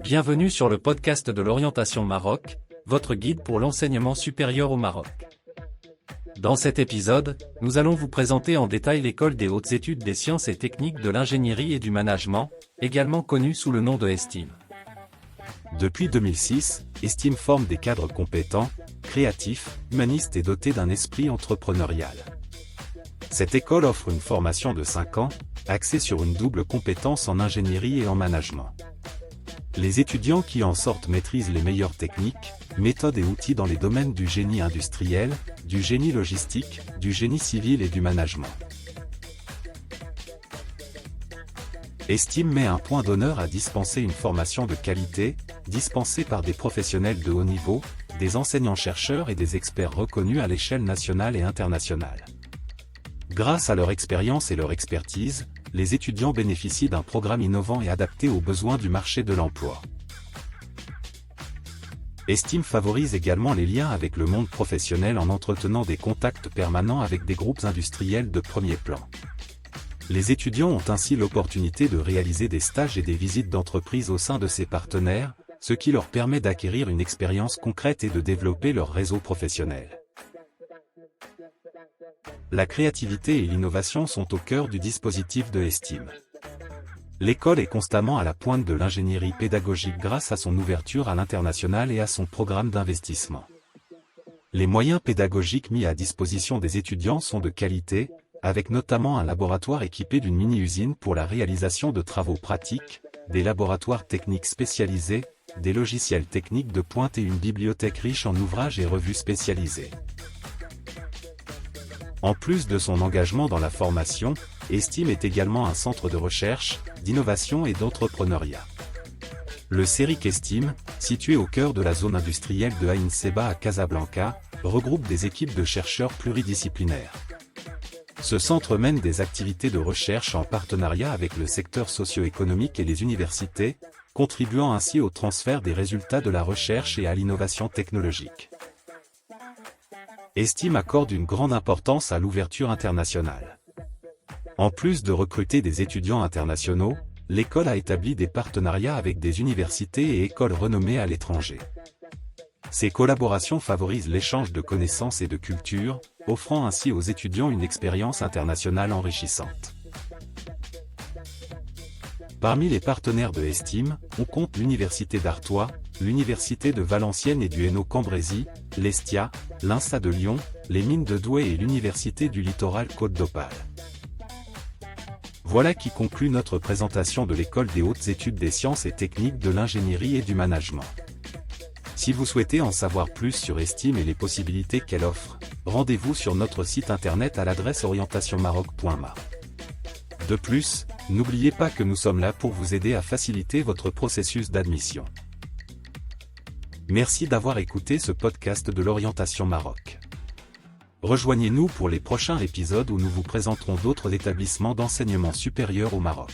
Bienvenue sur le podcast de l'orientation Maroc, votre guide pour l'enseignement supérieur au Maroc. Dans cet épisode, nous allons vous présenter en détail l'école des hautes études des sciences et techniques de l'ingénierie et du management, également connue sous le nom de ESTIM. Depuis 2006, ESTIM forme des cadres compétents, créatifs, humanistes et dotés d'un esprit entrepreneurial. Cette école offre une formation de 5 ans, axée sur une double compétence en ingénierie et en management. Les étudiants qui en sortent maîtrisent les meilleures techniques, méthodes et outils dans les domaines du génie industriel, du génie logistique, du génie civil et du management. ESTIM met un point d'honneur à dispenser une formation de qualité, dispensée par des professionnels de haut niveau, des enseignants-chercheurs et des experts reconnus à l'échelle nationale et internationale. Grâce à leur expérience et leur expertise, les étudiants bénéficient d'un programme innovant et adapté aux besoins du marché de l'emploi. ESTIM favorise également les liens avec le monde professionnel en entretenant des contacts permanents avec des groupes industriels de premier plan. Les étudiants ont ainsi l'opportunité de réaliser des stages et des visites d'entreprise au sein de ces partenaires, ce qui leur permet d'acquérir une expérience concrète et de développer leur réseau professionnel. La créativité et l'innovation sont au cœur du dispositif de ESTIM. L'école est constamment à la pointe de l'ingénierie pédagogique grâce à son ouverture à l'international et à son programme d'investissement. Les moyens pédagogiques mis à disposition des étudiants sont de qualité, avec notamment un laboratoire équipé d'une mini-usine pour la réalisation de travaux pratiques, des laboratoires techniques spécialisés, des logiciels techniques de pointe et une bibliothèque riche en ouvrages et revues spécialisées. En plus de son engagement dans la formation, ESTIM est également un centre de recherche, d'innovation et d'entrepreneuriat. Le CERIC ESTIM, situé au cœur de la zone industrielle de Ain Sebaa à Casablanca, regroupe des équipes de chercheurs pluridisciplinaires. Ce centre mène des activités de recherche en partenariat avec le secteur socio-économique et les universités, contribuant ainsi au transfert des résultats de la recherche et à l'innovation technologique. ESTIM accorde une grande importance à l'ouverture internationale. En plus de recruter des étudiants internationaux, l'école a établi des partenariats avec des universités et écoles renommées à l'étranger. Ces collaborations favorisent l'échange de connaissances et de cultures, offrant ainsi aux étudiants une expérience internationale enrichissante. Parmi les partenaires de ESTIM, on compte l'Université d'Artois, l'Université de Valenciennes et du Hainaut-Cambrésis, l'ESTIA, l'INSA de Lyon, les mines de Douai et l'Université du Littoral Côte d'Opale. Voilà qui conclut notre présentation de l'école des hautes études des sciences et techniques de l'ingénierie et du management. Si vous souhaitez en savoir plus sur ESTIM et les possibilités qu'elle offre, rendez-vous sur notre site internet à l'adresse orientationmaroc.ma. De plus, n'oubliez pas que nous sommes là pour vous aider à faciliter votre processus d'admission. Merci d'avoir écouté ce podcast de l'Orientation Maroc. Rejoignez-nous pour les prochains épisodes où nous vous présenterons d'autres établissements d'enseignement supérieur au Maroc.